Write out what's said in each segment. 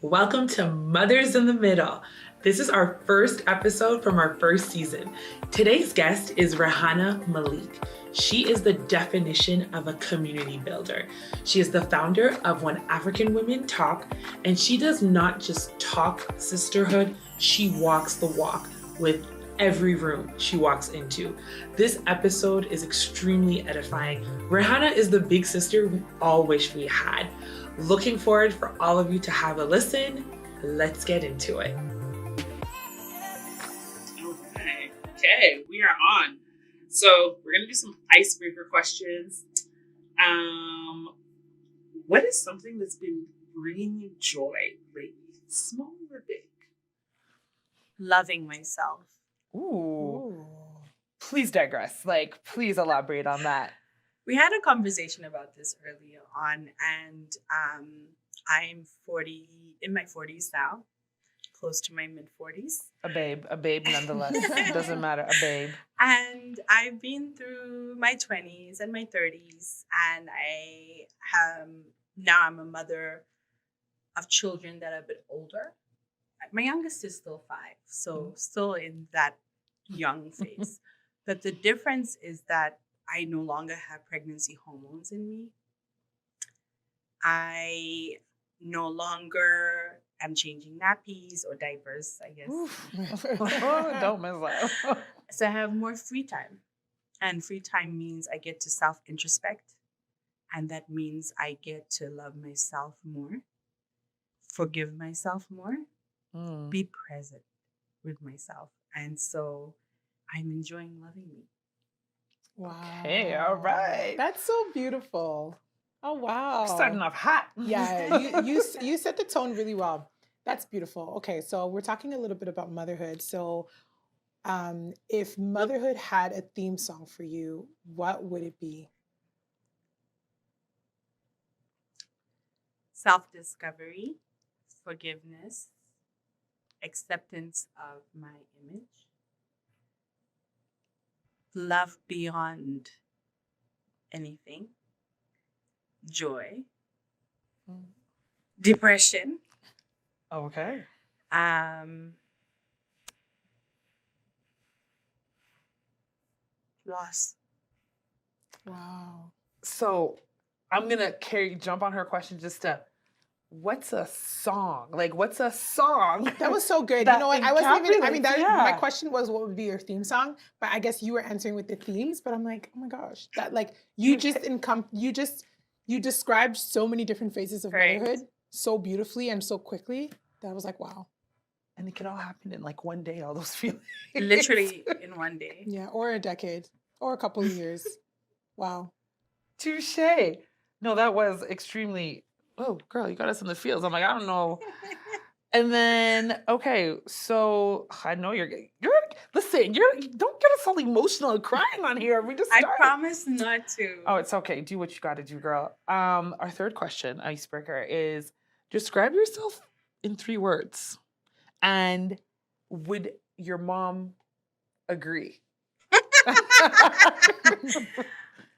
Welcome to Mothers in the Middle. This is our first episode from our first season. Today's guest is Rehana Malik. She is the definition of a community builder. She is the founder of When African Women Talk, and she does not just talk sisterhood, she walks the walk with every room she walks into. This episode is extremely edifying. Rehana is the big sister we all wish we had. Looking forward for all of you to have a listen. Let's get into it. Okay, we are on. So we're gonna do some icebreaker questions. What is something that's been bringing you joy lately, small or big? Loving myself. Ooh. Please digress. Please elaborate on that. We had a conversation about this earlier on, and I'm 40, in my 40s now, close to my mid-40s. A babe nonetheless. Doesn't matter, a babe. And I've been through my 20s and my 30s, and now I'm a mother of children that are a bit older. My youngest is still 5, so still in that young phase. But the difference is that I no longer have pregnancy hormones in me. I no longer am changing nappies or diapers, I guess. Don't miss that. So I have more free time. And free time means I get to self-introspect. And that means I get to love myself more, forgive myself more, be present with myself. And so I'm enjoying loving me. Wow. Okay, all right. That's so beautiful. Oh, wow. Starting off hot. Yeah, you set the tone really well. That's beautiful. Okay, so we're talking a little bit about motherhood. So if motherhood had a theme song for you, what would it be? Self-discovery, forgiveness, acceptance of my image, love beyond anything, joy, depression, Okay. loss. Wow. So I'm going to jump on her question just to, what's a song? What's a song? That was so good. That You know what? I wasn't even, encapsulates, my question was, what would be your theme song? But I guess you were answering with the themes, but I'm like, oh my gosh, that you described so many different phases of Right. motherhood so beautifully and so quickly that I was like, wow. And it can all happen in one day, all those feelings. Literally in one day. Yeah, or a decade, or a couple of years. Wow. Touche. No, that was extremely, oh, girl, you got us in the feels. I'm like, I don't know. And then, okay, so I know listen, don't get us all emotional and crying on here. We just started. I promise not to. Oh, it's okay. Do what you got to do, girl. Our third question, icebreaker, is describe yourself in 3 words. And would your mom agree?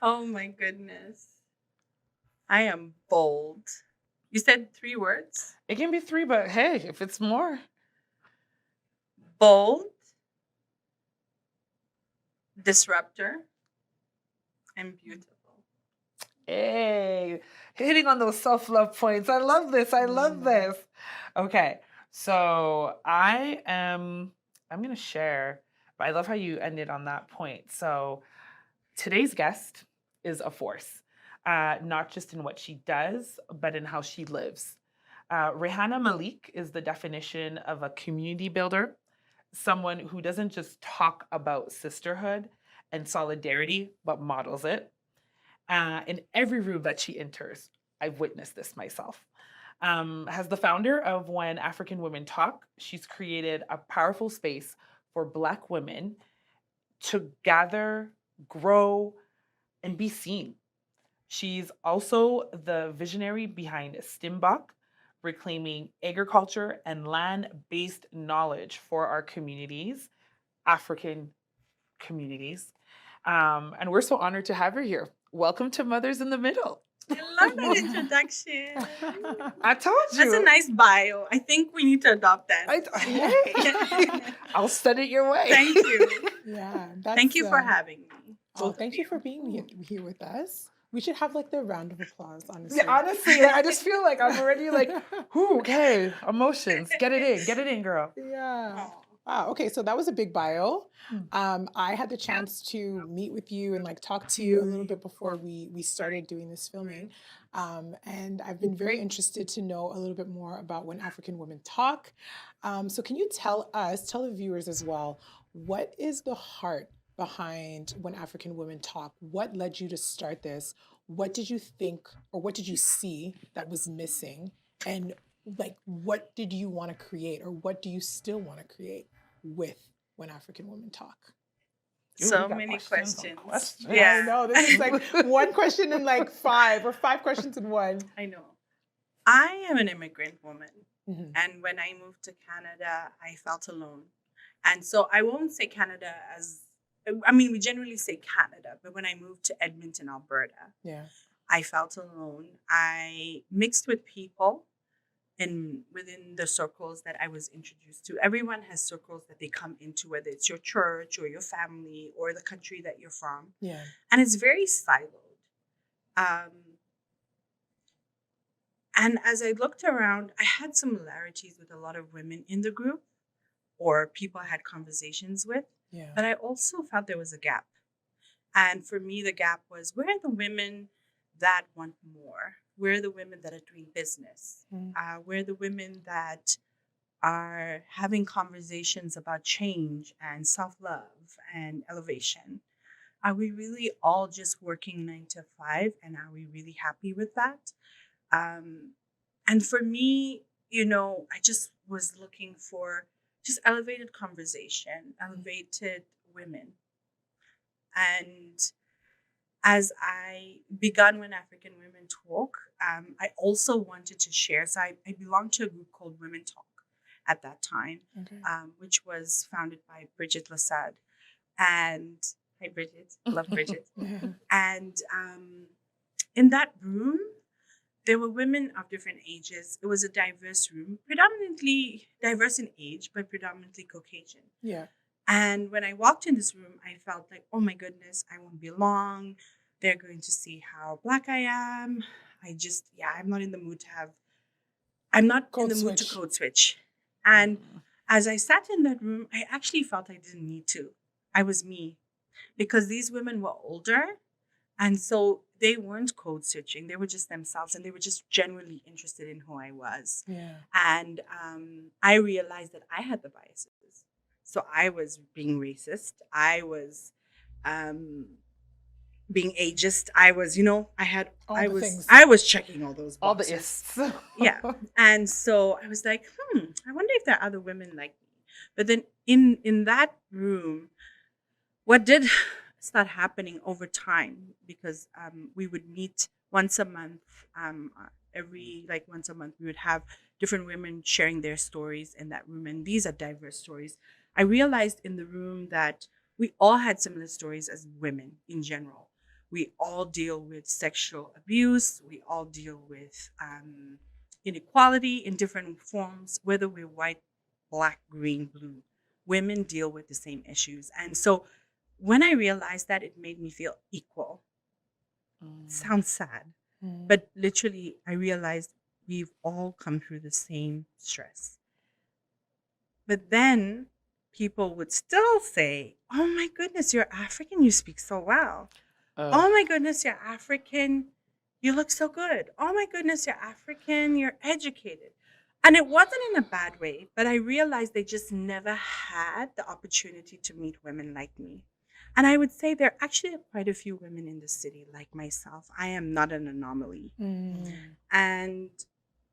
Oh my goodness. I am bold. You said 3 words? It can be 3, but hey, if it's more. Bold, disruptor, and beautiful. Hey, hitting on those self-love points. I love this. I love this. Okay, so I'm going to share, but I love how you ended on that point. So today's guest is a force, not just in what she does, but in how she lives. Rehana Malik is the definition of a community builder, someone who doesn't just talk about sisterhood and solidarity, but models it. In every room that she enters, I've witnessed this myself. As the founder of When African Women Talk, she's created a powerful space for Black women to gather, grow, and be seen. She's also the visionary behind Stimbok, reclaiming agriculture and land-based knowledge for our communities, African communities. And we're so honored to have her here. Welcome to Mothers in the Middle. I love that introduction. I told you. That's a nice bio. I think we need to adopt that. Hey. I'll send it your way. Thank you. Yeah. Thank you for having me. Oh, thank you for being here with us. We should have like the round of applause, honestly. Yeah, honestly, I just feel like I'm already like, ooh, okay, emotions. Get it in, girl. Yeah. Wow. Okay. So that was a big bio. I had the chance to meet with you and like talk to you a little bit before we started doing this filming. And I've been very interested to know a little bit more about When African Women Talk. So can you tell the viewers as well, what is the heart behind When African Women Talk? What led you to start this? What did you think or what did you see that was missing? And like, what did you want to create or what do you still want to create with When African Women Talk? So many questions. Yeah, I know. This is like one question in like five or five questions in one. I know. I am an immigrant woman. Mhm. And when I moved to Canada, I felt alone. And so I won't say Canada we generally say Canada, but when I moved to Edmonton, Alberta, Yeah. I felt alone. I mixed with people within the circles that I was introduced to. Everyone has circles that they come into, whether it's your church or your family or the country that you're from. Yeah. And it's very siloed. And as I looked around, I had similarities with a lot of women in the group or people I had conversations with. Yeah. But I also felt there was a gap. And for me, the gap was, where are the women that want more? Where are the women that are doing business? Where are the women that are having conversations about change and self-love and elevation? Are we really all just working 9 to 5? And are we really happy with that? And for me, I just was looking for just elevated conversation, elevated women. And as I began When African Women Talk, I also wanted to share. So I belonged to a group called Women Talk at that time, Okay. which was founded by Bridget Lasad. And hi, Bridget. Love Bridget. And in that room, there were women of different ages. It was a diverse room, predominantly diverse in age, but predominantly Caucasian. Yeah. And when I walked in this room, I felt like, oh my goodness, I won't belong. They're going to see how Black I am. I'm not in the mood to code switch. And as I sat in that room, I actually felt I didn't need to. I was me. Because these women were older. And so they weren't code switching. They were just themselves. And they were just genuinely interested in who I was. Yeah. And I realized that I had the biases. So I was being racist. I was being ageist. I was, I was checking all those boxes. All the ists. Yeah. And so I was like, I wonder if there are other women like me. But then in that room, what did start happening over time, because we would meet once a month, once a month, we would have different women sharing their stories in that room. And these are diverse stories. I realized in the room that we all had similar stories as women in general. We all deal with sexual abuse. We all deal with inequality in different forms, whether we're white, black, green, blue. Women deal with the same issues. And so when I realized that, it made me feel equal. It sounds sad, but literally I realized we've all come through the same stress. But then people would still say, oh my goodness, you're African, you speak so well. Oh my goodness, you're African, you look so good. Oh my goodness, you're African, you're educated. And it wasn't in a bad way, but I realized they just never had the opportunity to meet women like me. And I would say there are actually quite a few women in the city like myself. I am not an anomaly. And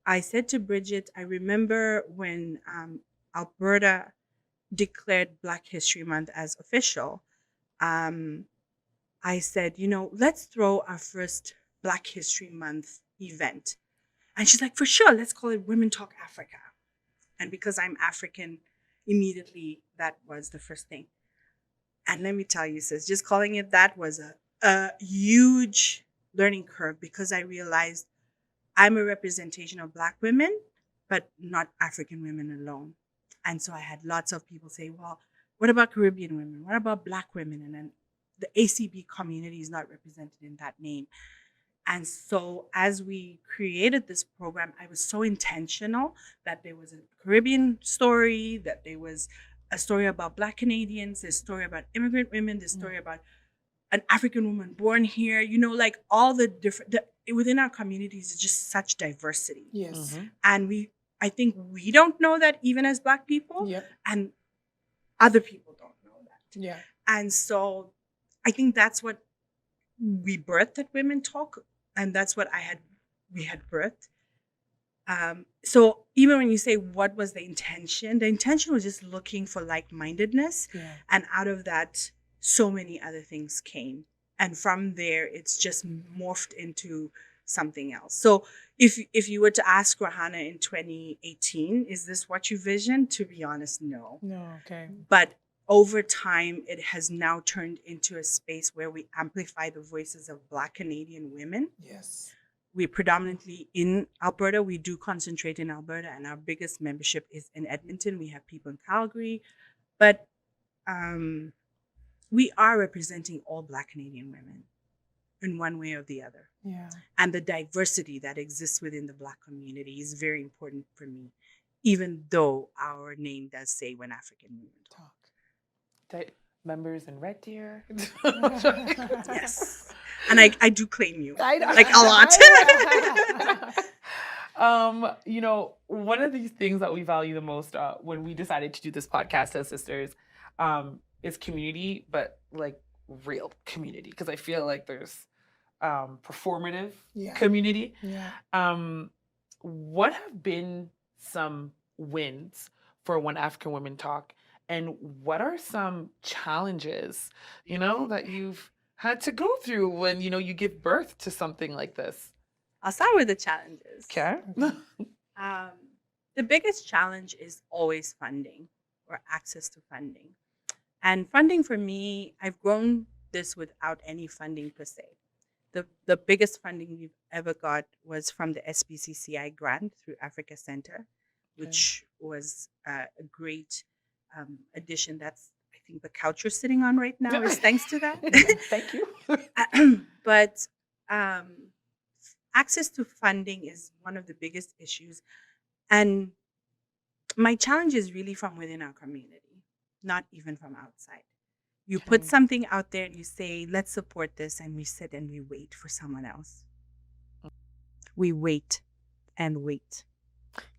I said to Bridget, I remember when Alberta declared Black History Month as official. I said, let's throw our first Black History Month event. And she's like, for sure, let's call it Women Talk Africa. And because I'm African, immediately that was the first thing. And let me tell you, sis, just calling it that was a huge learning curve, because I realized I'm a representation of Black women, but not African women alone. And so I had lots of people say, well, what about Caribbean women? What about Black women? And then the ACB community is not represented in that name. And so as we created this program, I was so intentional that there was a Caribbean story, that there was a story about Black Canadians, a story about immigrant women, the story about an African woman born here, like all the different, within our communities, it's just such diversity. Yes. And I think we don't know that even as Black people, and other people don't know that. Yeah. And so I think that's what we birthed at Women Talk, and that's what we had birthed. So even when you say what was the intention was just looking for like-mindedness. Yeah. And out of that, so many other things came. And from there, it's just morphed into something else. So if you were to ask Rehana in 2018, is this what you visioned? To be honest, no. No, okay. But over time, it has now turned into a space where we amplify the voices of Black Canadian women. Yes. We're predominantly in Alberta. We do concentrate in Alberta, and our biggest membership is in Edmonton. We have people in Calgary. But we are representing all Black Canadian women in one way or the other. Yeah. And the diversity that exists within the Black community is very important for me, even though our name does say When African Women Talk. Members in Red Deer. Yes. And I do claim you. I know. Like a lot. One of these things that we value the most when we decided to do this podcast as sisters is community, but like real community. Because I feel like there's performative community. Yeah. What have been some wins for When African Women Talk? And what are some challenges, that you've had to go through when, you give birth to something like this? I'll start with the challenges. Okay. The biggest challenge is always funding, or access to funding. And funding for me, I've grown this without any funding per se. The biggest funding we've ever got was from the SBCCI grant through Africa Center, which was a great addition. That's, I think, the couch you're sitting on right now is thanks to that. Thank you. But access to funding is one of the biggest issues. And my challenge is really from within our community, not even from outside. You put something out there and you say, let's support this, and we sit and we wait for someone else. We wait and wait.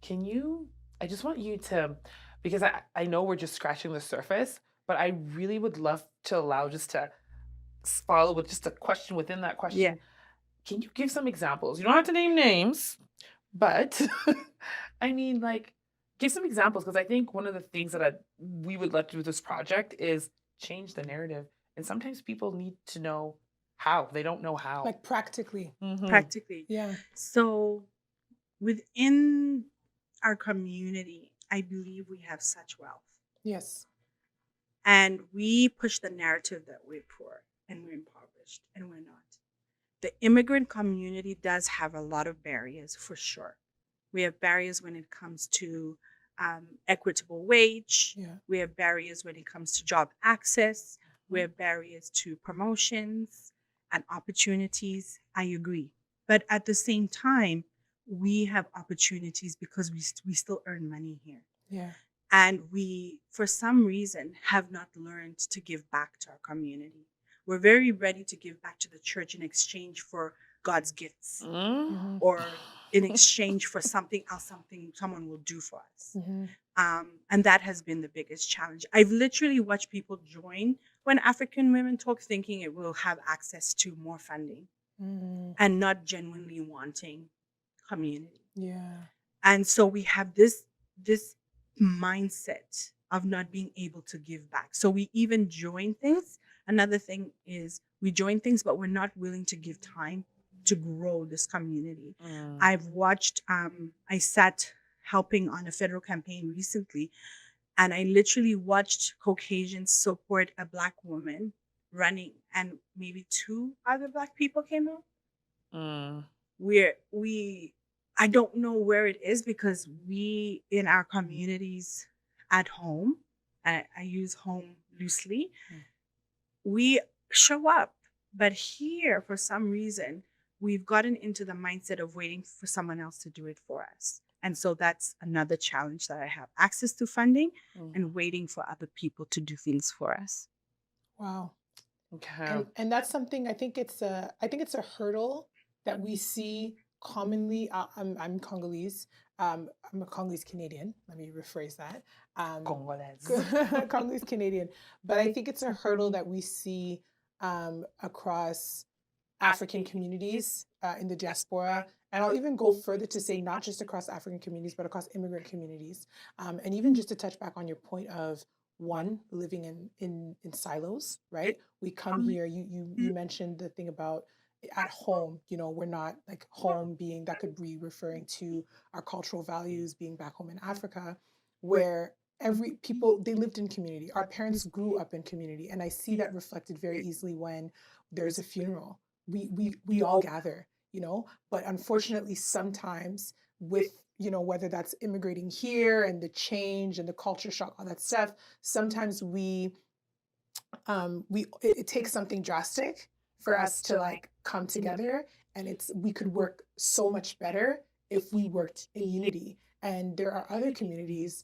I just want you to, because I know we're just scratching the surface, but I really would love to allow just to follow with just a question within that question. Yeah. Can you give some examples? You don't have to name names, but I mean, give some examples, because I think one of the things that we would love to do with this project is change the narrative. And sometimes people need to know how. They don't know how. Like practically. Mm-hmm. Practically. Yeah. So within our community, I believe we have such wealth. Yes. And we push the narrative that we're poor and we're impoverished, and we're not. The immigrant community does have a lot of barriers, for sure. We have barriers when it comes to equitable wage. Yeah. We have barriers when it comes to job access. We have barriers to promotions and opportunities. I agree. But at the same time, we have opportunities because we still earn money here. Yeah. And we, for some reason, have not learned to give back to our community. We're very ready to give back to the church in exchange for God's gifts, Mm-hmm. or in exchange for something else, someone will do for us. Mm-hmm. And that has been the biggest challenge. I've literally watched people join When African Women Talk thinking it will have access to more funding, Mm-hmm. and not genuinely wanting community. Yeah. And so we have this mindset of not being able to give back. So we even join things. Another thing is we join things, but we're not willing to give time to grow this community. I've watched, I sat helping on a federal campaign recently, and I literally watched Caucasians support a Black woman running, and maybe 2 other Black people came out. I don't know where it is, because we, in our communities at home, I use home loosely, we show up. But here, for some reason, we've gotten into the mindset of waiting for someone else to do it for us. And so that's another challenge that I have: access to funding and waiting for other people to do things for us. Wow. Okay. And that's something, I think it's a hurdle that we see commonly. I'm Congolese. I'm a Congolese Canadian. Let me rephrase that. Congolese. Congolese Canadian. But I think it's a hurdle that we see across African communities in the diaspora. And I'll even go further to say not just across African communities, but across immigrant communities. And even just to touch back on your point of, one, living in silos, right? We come here, you mentioned the thing about at home, we're not like home being, that could be referring to our cultural values being back home in Africa, where they lived in community. Our parents grew up in community. And I see that reflected very easily when there's a funeral. We all gather, but unfortunately sometimes with, whether that's immigrating here and the change and the culture shock, all that stuff, sometimes it takes something drastic for us to like come together, and we could work so much better if we worked in unity. And there are other communities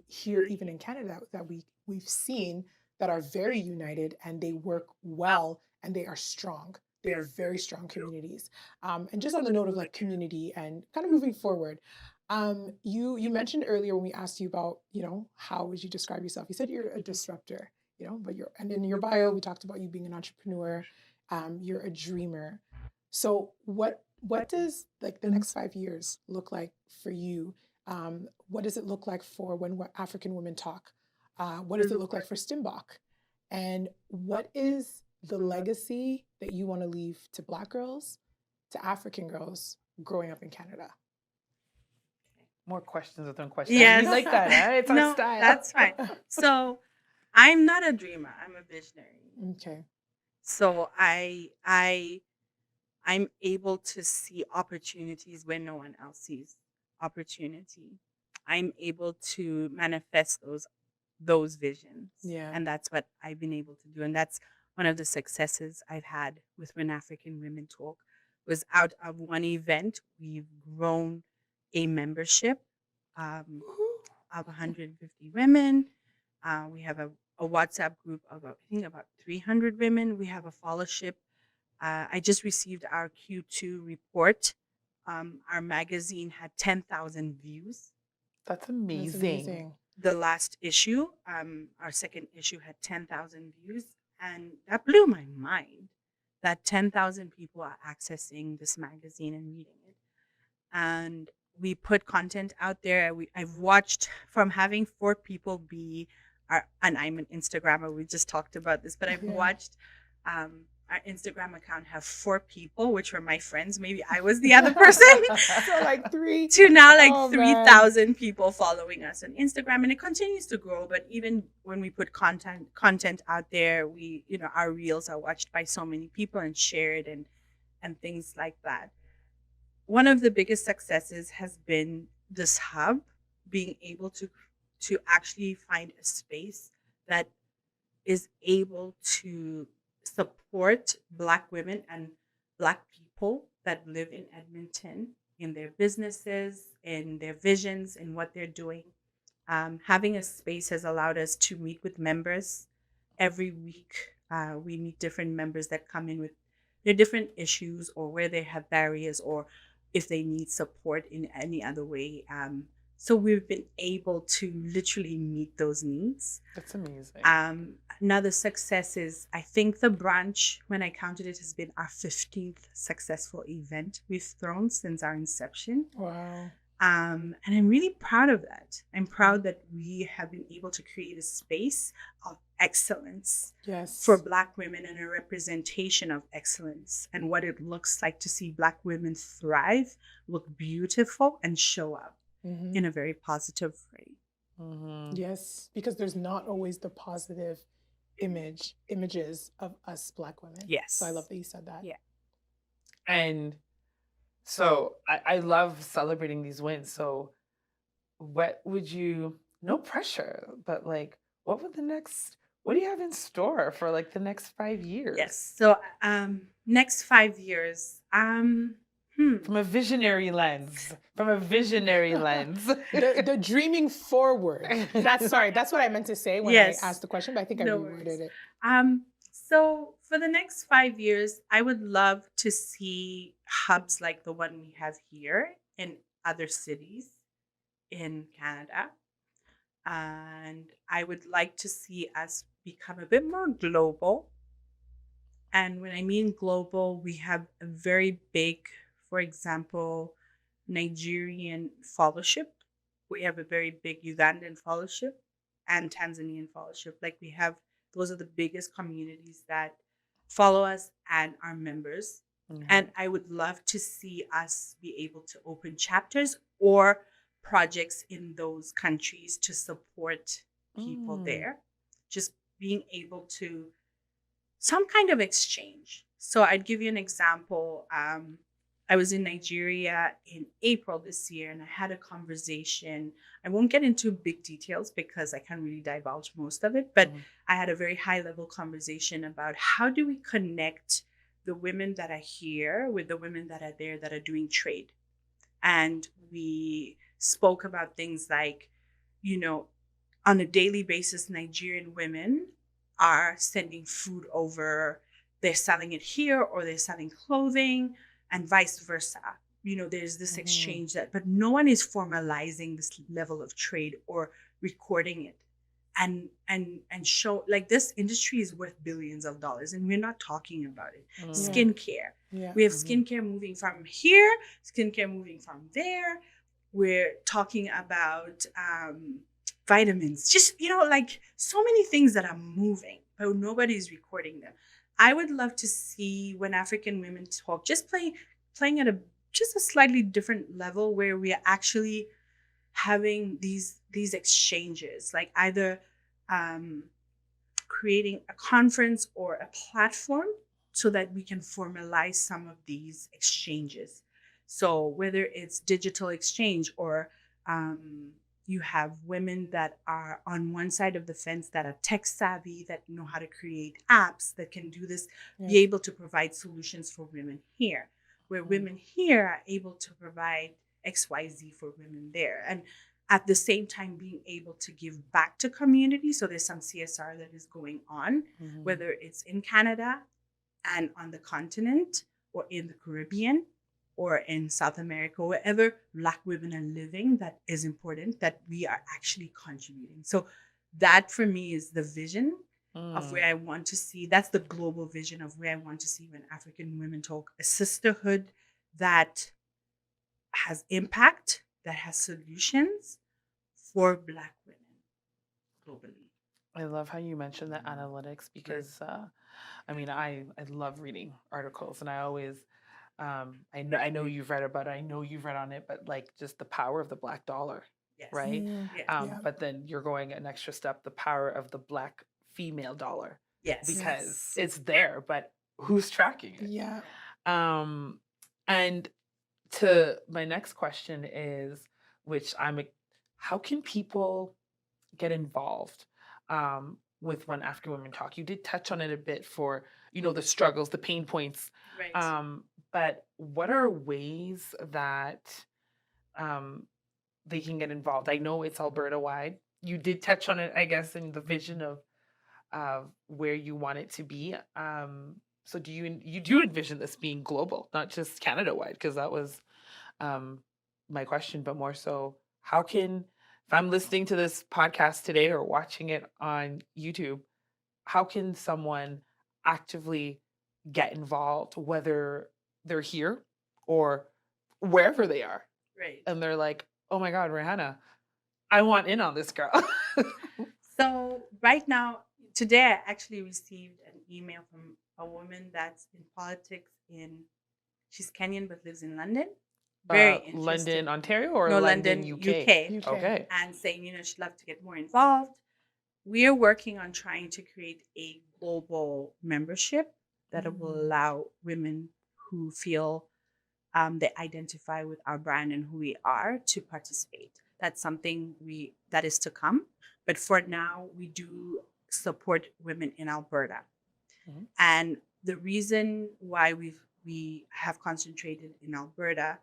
here, even in Canada, that we've seen that are very united, and they work well, and they are strong. They are very strong communities. And just on the note of like community and kind of moving forward, you mentioned earlier when we asked you about, how would you describe yourself? You said you're a disruptor, and in your bio, we talked about you being an entrepreneur. You're a dreamer. So what does like the next 5 years look like for you? What does it look like for when African women talk? What does it look like for Stimbok? And what is the legacy that you want to leave to Black girls, to African girls growing up in Canada? More questions within questions. Yes. We like that, huh? It's our style. That's fine. So I'm not a dreamer. I'm a visionary. Okay. So I'm able to see opportunities where no one else sees opportunity. I'm able to manifest those visions. Yeah. And that's what I've been able to do. And that's one of the successes I've had with When African Women Talk. Was out of one event, we've grown a membership of 150 women. We have a WhatsApp group of, I think, about 300 women. We have a fellowship. I just received our Q2 report. Our magazine had 10,000 views. That's amazing. The last issue, our second issue, had 10,000 views. And that blew my mind that 10,000 people are accessing this magazine and reading it. And we put content out there. I've watched from having 4 people be and I'm an Instagrammer. We just talked about this, but I've watched our Instagram account have 4 people, which were my friends. Maybe I was the other person. So like 3 to now like 3,000 people following us on Instagram, and it continues to grow. But even when we put content out there, our reels are watched by so many people and shared and things like that. One of the biggest successes has been this hub being able to actually find a space that is able to support Black women and Black people that live in Edmonton in their businesses, in their visions, in what they're doing. Having a space has allowed us to meet with members every week. We meet different members that come in with their different issues, or where they have barriers, or if they need support in any other way. So we've been able to literally meet those needs. That's amazing. Another success is, I think the branch, when I counted it, has been our 15th successful event we've thrown since our inception. Wow. And I'm really proud of that. I'm proud that we have been able to create a space of excellence Yes. for Black women and a representation of excellence and what it looks like to see Black women thrive, look beautiful, and show up Mhm. in a very positive way. Yes, because there's not always the positive images of us Black women. Yes. So I love that you said that. Yeah. And so I love celebrating these wins. So what would you, no pressure, but like, what do you have in store for like the next 5 years? Yes. So next 5 years, From a visionary lens. The dreaming forward. That's what I meant to say when Yes. I asked the question, but I think I No reworded worries. it. So for the next 5 years, I would love to see hubs like the one we have here in other cities in Canada. And I would like to see us become a bit more global. And when I mean global, we have a very big, for example, Nigerian fellowship. We have a very big Ugandan fellowship and Tanzanian fellowship. Like we have, those are the biggest communities that follow us and are members. And I would love to see us be able to open chapters or projects in those countries to support people there. Just being able to, some kind of exchange. So I'd give you an example. I was in Nigeria in April this year and I had a conversation. I won't get into big details because I can't really divulge most of it, but I had a very high level conversation about how do we connect the women that are here with the women that are there that are doing trade. And we spoke about things like, on a daily basis, Nigerian women are sending food over, they're selling it here or they're selling clothing and vice versa. There's this exchange but no one is formalizing this level of trade or recording it and show, like, this industry is worth billions of dollars and we're not talking about it. Skincare. Yeah. We have skincare moving from here, skincare moving from there. We're talking about vitamins, just, like so many things that are moving, but nobody's recording them. I would love to see when African women talk, just playing at a slightly different level where we are actually having these exchanges, like either creating a conference or a platform so that we can formalize some of these exchanges. So whether it's digital exchange or you have women that are on one side of the fence that are tech savvy, that know how to create apps, that can do this, be able to provide solutions for women here, where women here are able to provide XYZ for women there. And at the same time, being able to give back to community. So there's some CSR that is going on, whether it's in Canada and on the continent or in the Caribbean or in South America, wherever Black women are living, that is important, that we are actually contributing. So that for me is the vision of where I want to see. That's the global vision of where I want to see when African women talk. A sisterhood that has impact, that has solutions for Black women globally. I love how you mentioned the analytics because, I love reading articles and I always, I know you've read about it, I know you've read on it, but like just the power of the Black dollar, Yes. right? Yeah. But then you're going an extra step, the power of the Black female dollar. Yes. Because it's there, but who's tracking it? Yeah. And to my next question is, how can people get involved with When African Women Talk? You did touch on it a bit for, the struggles, the pain points. Right. But what are ways that they can get involved? I know it's Alberta wide. You did touch on it, I guess, in the vision of where you want it to be. So do you do envision this being global, not just Canada wide? Because that was my question, but more so, if I'm listening to this podcast today or watching it on YouTube, how can someone actively get involved, whether they're here or wherever they are? Right. and they're like, oh my God, Rehana, I want in on this, girl. So right now, today I actually received an email from a woman that's in politics she's Kenyan but lives in London. Very interesting. London, Ontario, or No, London, London, UK? UK. Okay. And saying, she'd love to get more involved. We are working on trying to create a global membership that will allow women who feel they identify with our brand and who we are to participate. That's something that is to come. But for now, we do support women in Alberta. Mhm. And the reason why we have concentrated in Alberta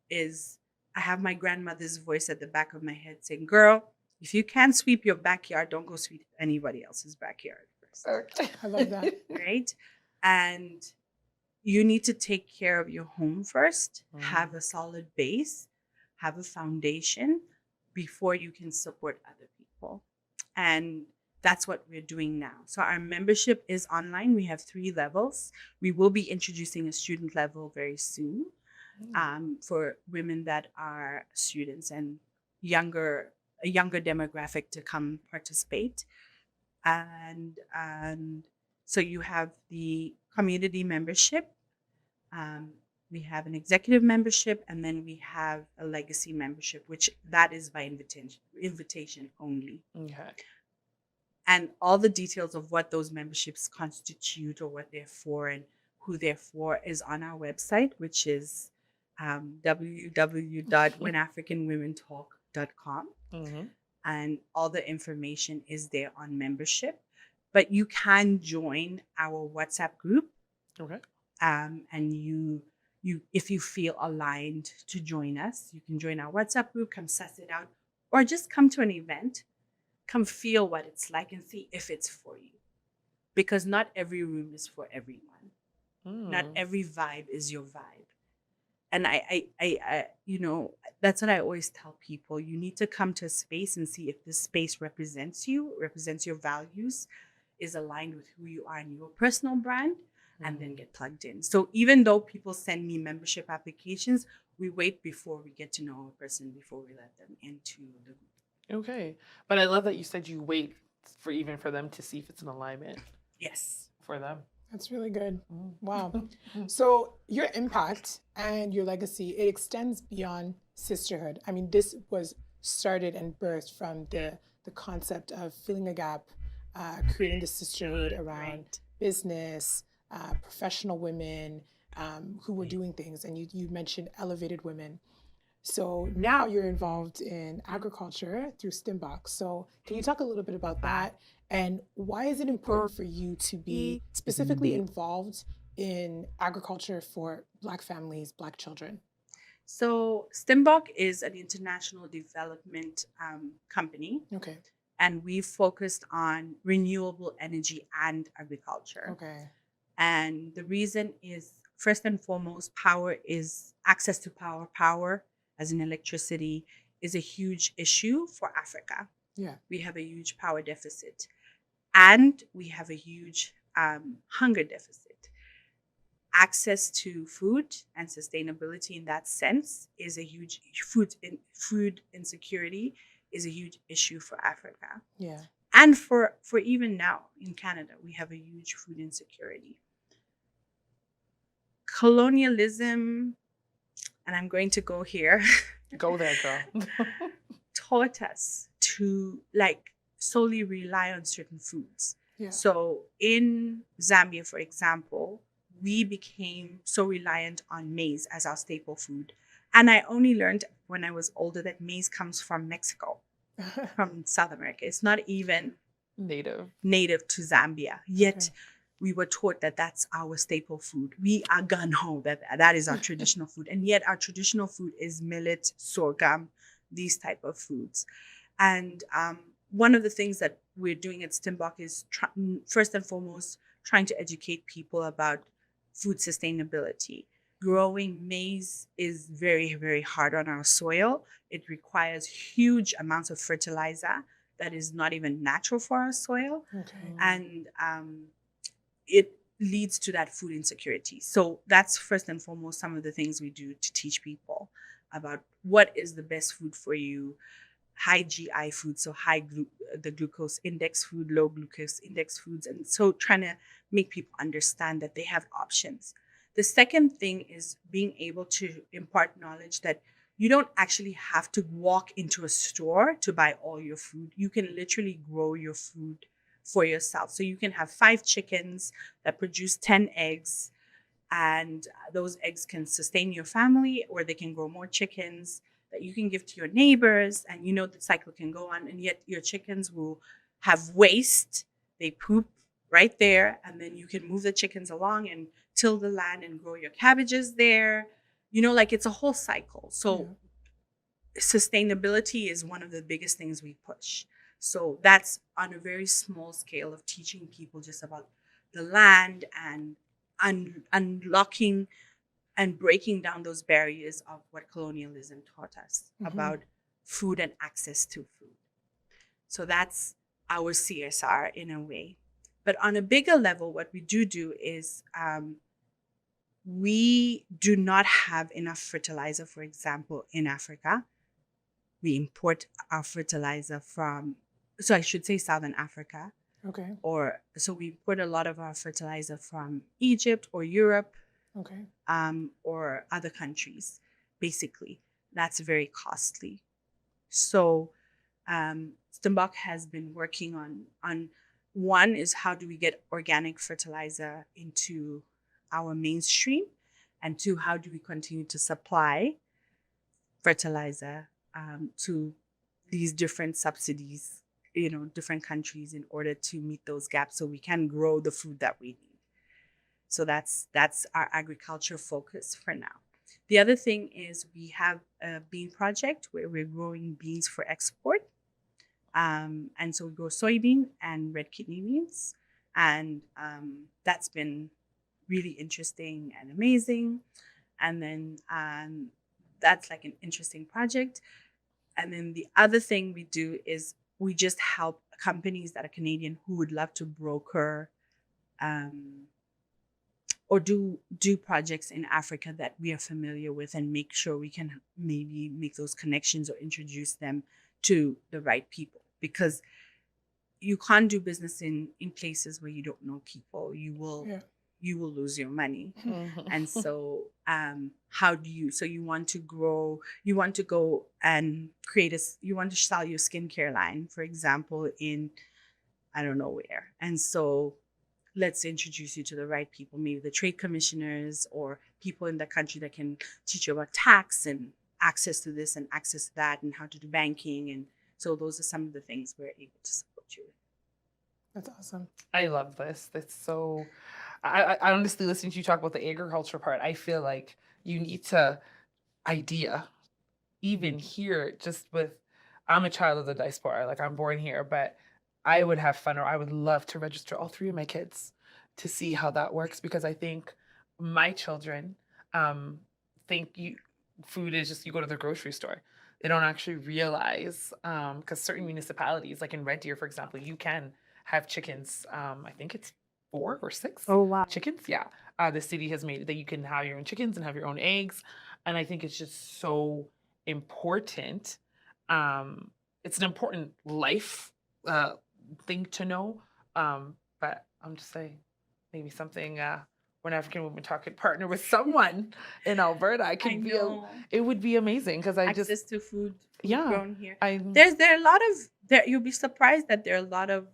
is I have my grandmother's voice at the back of my head saying, girl, if you can't sweep your backyard, don't go sweep anybody else's backyard first. Okay. I love that. Right? And you need to take care of your home first, have a solid base, have a foundation before you can support other people. And that's what we're doing now. So our membership is online. We have 3 levels. We will be introducing a student level very soon for women that are students and a younger demographic to come participate. And so you have the community membership. We have an executive membership, and then we have a legacy membership, which that is by invitation only. Okay. And all the details of what those memberships constitute or what they're for and who they're for is on our website, which is www.whenafricanwomentalk.com. Mm-hmm. And all the information is there on membership. But you can join our WhatsApp group. Okay. And you if you feel aligned to join us, you can join our WhatsApp group, come suss it out, or just come to an event, come feel what it's like and see if it's for you. Because not every room is for everyone. Not every vibe is your vibe. And I that's what I always tell people. You need to come to a space and see if this space represents you, represents your values, is aligned with who you are and your personal brand, and then get plugged in. So even though people send me membership applications, we wait before we get to know a person before we let them into the group. Okay. But I love that you said you wait for them to see if it's an alignment. Yes. For them. That's really good. Wow. So your impact and your legacy, it extends beyond sisterhood. I mean, this was started and birthed from the concept of filling a gap, creating the sisterhood around business, professional women who were doing things. And you mentioned elevated women. So now you're involved in agriculture through Stimbok. So can you talk a little bit about that? And why is it important for you to be specifically involved in agriculture for Black families, Black children? So Stimbok is an international development company. Okay. And we focused on renewable energy and agriculture. Okay. And the reason is, first and foremost, access to power, as in electricity, is a huge issue for Africa. Yeah. We have a huge power deficit. And we have a huge hunger deficit. Access to food and sustainability in that sense is a huge food insecurity is a huge issue for Africa. Yeah. And for even now in Canada, we have a huge food insecurity. Colonialism, and I'm going to go here. Go there, girl. Taught us to solely rely on certain foods. Yeah. So in Zambia, for example, we became so reliant on maize as our staple food. And I only learned when I was older that maize comes from Mexico, from South America. It's not even native to Zambia. Yet we were taught that that's our staple food. We are gung-ho that is our traditional food. And yet our traditional food is millet, sorghum, these type of foods. And one of the things that we're doing at Stimbok is first and foremost trying to educate people about food sustainability. Growing maize is very, very hard on our soil. It requires huge amounts of fertilizer that is not even natural for our soil. Okay. And it leads to that food insecurity. So that's first and foremost some of the things we do to teach people. about what is the best food for you, high GI food, so the glucose index food, low glucose index foods. And so trying to make people understand that they have options. The second thing is being able to impart knowledge that you don't actually have to walk into a store to buy all your food. You can literally grow your food for yourself. So you can have 5 chickens that produce 10 eggs, and those eggs can sustain your family, or they can grow more chickens that you can give to your neighbors, and the cycle can go on, and yet your chickens will have waste. They poop right there, and then you can move the chickens along and till the land and grow your cabbages there. It's a whole cycle. So sustainability is one of the biggest things we push. So that's on a very small scale of teaching people just about the land and unlocking and breaking down those barriers of what colonialism taught us about food and access to food. So that's our CSR in a way. But on a bigger level, what we do is we do not have enough fertilizer, for example, in Africa. We import our fertilizer from, so I should say Southern Africa. Okay. So we import a lot of our fertilizer from Egypt or Europe. Okay. Or other countries, basically. That's very costly. So Stimbok has been working on one is how do we get organic fertilizer into our mainstream, and 2, how do we continue to supply fertilizer to these different subsidies, different countries, in order to meet those gaps so we can grow the food that we need. So that's our agriculture focus for now. The other thing is we have a bean project where we're growing beans for export. And so we grow soybean and red kidney beans. And that's been really interesting and amazing. And then that's like an interesting project. And then the other thing we do is we just help companies that are Canadian who would love to broker or do projects in Africa that we are familiar with, and make sure we can maybe make those connections or introduce them to the right people. Because you can't do business in places where you don't know people. You will lose your money. And so how do you, so you want to grow, you want to go and you want to sell your skincare line, for example, in I don't know where. And so let's introduce you to the right people, maybe the trade commissioners or people in the country that can teach you about tax and access to this and access to that and how to do banking. And so those are some of the things we're able to support you with. That's awesome. I love this. That's so, I honestly, listening to you talk about the agriculture part, I feel like you need to even here, just with, I'm a child of the diaspora, like I'm born here, but I would have fun, or I would love to register all 3 of my kids to see how that works, because I think my children think food is just, you go to the grocery store. They don't actually realize, because certain municipalities, like in Red Deer, for example, you can have chickens. I think it's 4 or 6 chickens. Yeah. The city has made it that you can have your own chickens and have your own eggs. And I think it's just so important. It's an important life thing to know. But I'm just saying, maybe something when African women could partner with someone in Alberta, it would be amazing, because access to food grown here. You'll be surprised that there are a lot of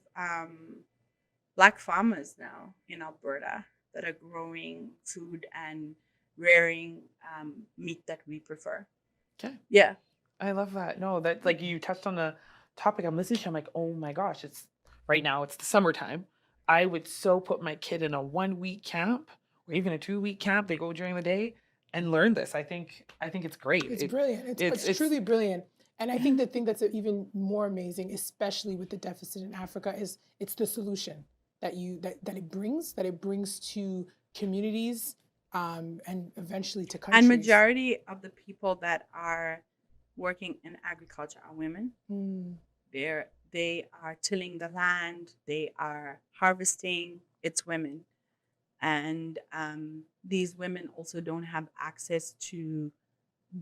Black farmers now in Alberta that are growing food and rearing meat that we prefer. Okay. Yeah. I love that. No, that, like, you touched on the topic. I'm listening to, I'm like, oh my gosh, right now it's the summertime. I would so put my kid in a 1-week camp or even a 2-week camp. They go during the day and learn this. I think it's great. It's brilliant. It's truly brilliant. And I think the thing that's even more amazing, especially with the deficit in Africa, is it's the solution that it brings to communities and eventually to countries. And majority of the people that are working in agriculture are women. They are tilling the land. They are harvesting. It's women. And these women also don't have access to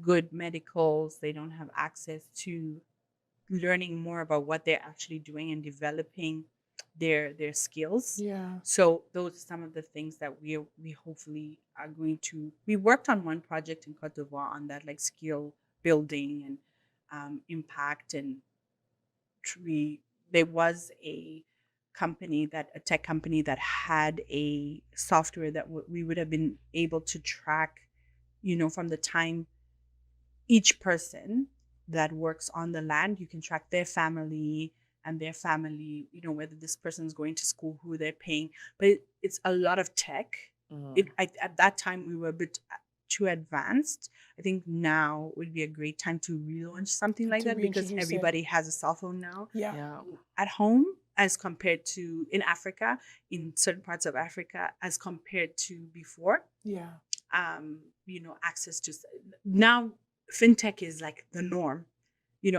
good medicals. They don't have access to learning more about what they're actually doing and developing their skills. Yeah. So those are some of the things that we hopefully are going to. We worked on one project in Cote d'Ivoire on that, like skill building and impact, and there was a tech company that had a software that we would have been able to track, from the time each person that works on the land, you can track their family and their family, whether this person's going to school, who they're paying. But it's a lot of tech. At that time, we were a bit too advanced. I think now would be a great time to relaunch something like that, because everybody has a cell phone now at home, as compared to in Africa, in certain parts of Africa, as compared to before. Yeah. Access to now, fintech is like the norm.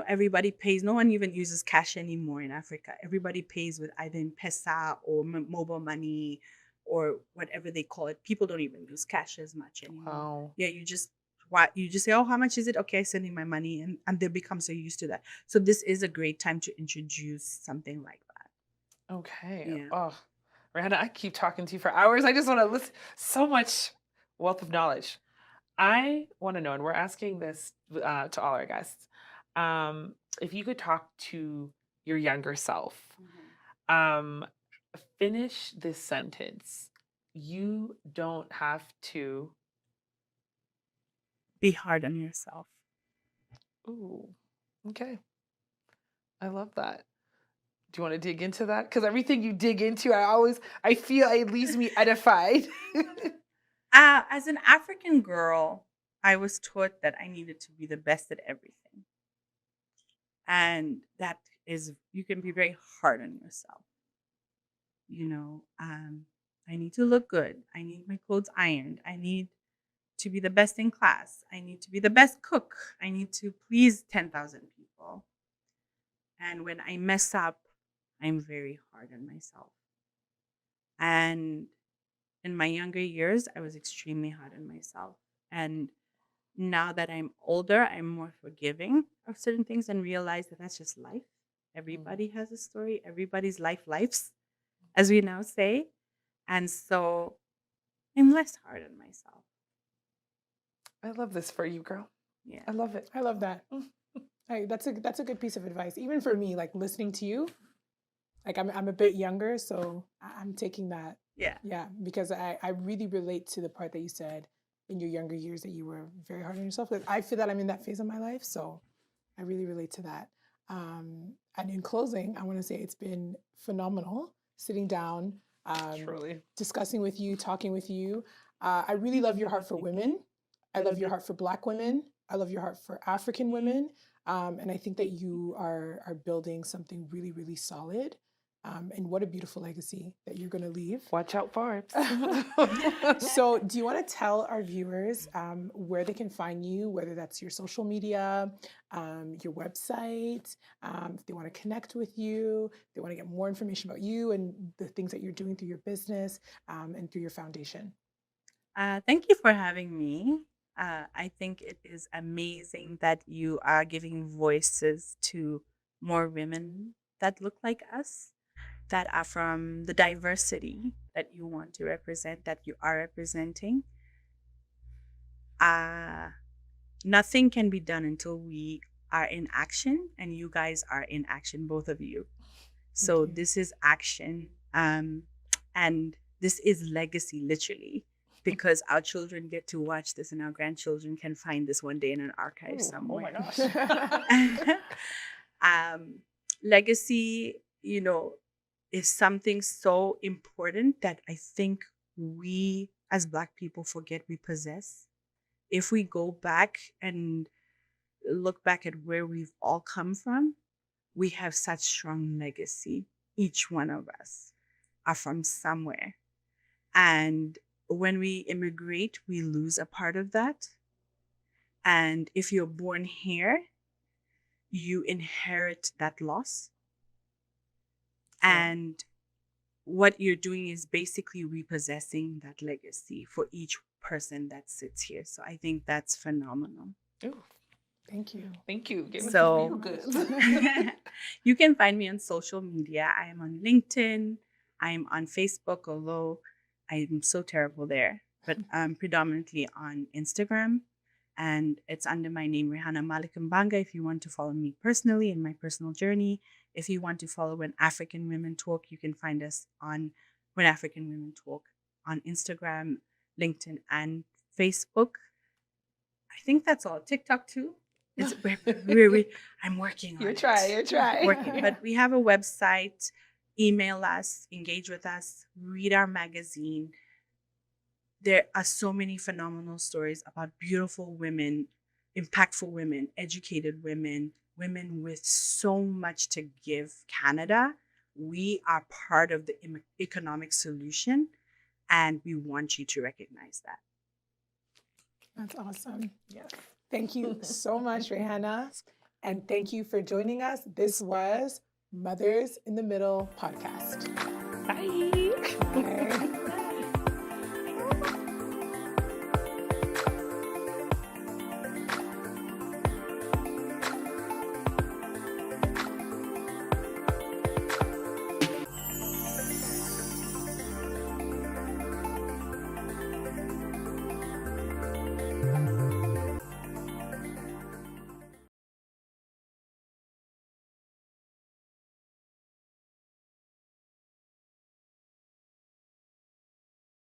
Everybody pays. No one even uses cash anymore in Africa. Everybody pays with either M-Pesa or mobile money or whatever they call it. People don't even use cash as much anymore. Wow. Yeah, you just say, oh, how much is it? Okay, sending my money, and they become so used to that. So this is a great time to introduce something like that. Okay. Yeah. Oh, Rehana, I keep talking to you for hours. I just want to listen. So much wealth of knowledge. I want to know, and we're asking this to all our guests, if you could talk to your younger self, finish this sentence. You don't have to be hard on yourself. Ooh, okay. I love that. Do you want to dig into that? Because everything you dig into, I feel it leaves me edified. As an African girl, I was taught that I needed to be the best at everything. And that is, you can be very hard on yourself. I need to look good. I need my clothes ironed. I need to be the best in class. I need to be the best cook. I need to please 10,000 people. And when I mess up, I'm very hard on myself. And in my younger years, I was extremely hard on myself. And now that I'm older, I'm more forgiving of certain things and realize that that's just life. Everybody has a story. Everybody's lives, as we now say. And so I'm less hard on myself. I love this for you, girl. Yeah. I love it. I love that. That's a good piece of advice. Even for me, like listening to you, like I'm a bit younger, so I'm taking that. Yeah, because I really relate to the part that you said in your younger years that you were very hard on yourself. Like I feel that I'm in that phase of my life, so I really relate to that. And in closing, I want to say it's been phenomenal sitting down, Truly. discussing with you, talking with you. I really love your heart for women. I love your heart for Black women. I love your heart for African women. And I think that you are building something really, really solid. And what a beautiful legacy that you're going to leave. Watch out, Forbes. So do you want to tell our viewers where they can find you, whether that's your social media, your website, if they want to connect with you, if they want to get more information about you and the things that you're doing through your business and through your foundation? Thank you for having me. I think it is amazing that you are giving voices to more women that look like us, that are from the diversity that you want to represent, that you are representing. Nothing can be done until we are in action, and you guys are in action, both of you. So this is action, and this is legacy, literally. Because our children get to watch this and our grandchildren can find this one day in an archive somewhere. Oh my gosh. Legacy, is something so important that I think we as Black people forget we possess. If we go back and look back at where we've all come from, we have such strong legacy. Each one of us are from somewhere. And when we immigrate, we lose a part of that. And if you're born here, you inherit that loss. And what you're doing is basically repossessing that legacy for each person that sits here. So I think that's phenomenal. Ooh, Thank you. thank you. Gave me So- feel good. You can find me on social media. I am on LinkedIn. I am on Facebook, although I am so terrible there. But I'm predominantly on Instagram. And it's under my name, Rehana Malik if you want to follow me personally in my personal journey. If you want to follow When African Women Talk, you can find us on When African Women Talk on Instagram, LinkedIn, and Facebook. I think that's all. TikTok too. I'm working on You're it. trying. Working. But we have a website. Email us, engage with us, read our magazine. There are so many phenomenal stories about beautiful women, impactful women, educated women, women with so much to give Canada. We are part of the economic solution, and we want you to recognize that. That's awesome. Yes. Thank you so much, Rehana. And thank you for joining us. This was Mothers in the Middle podcast. Bye. Bye.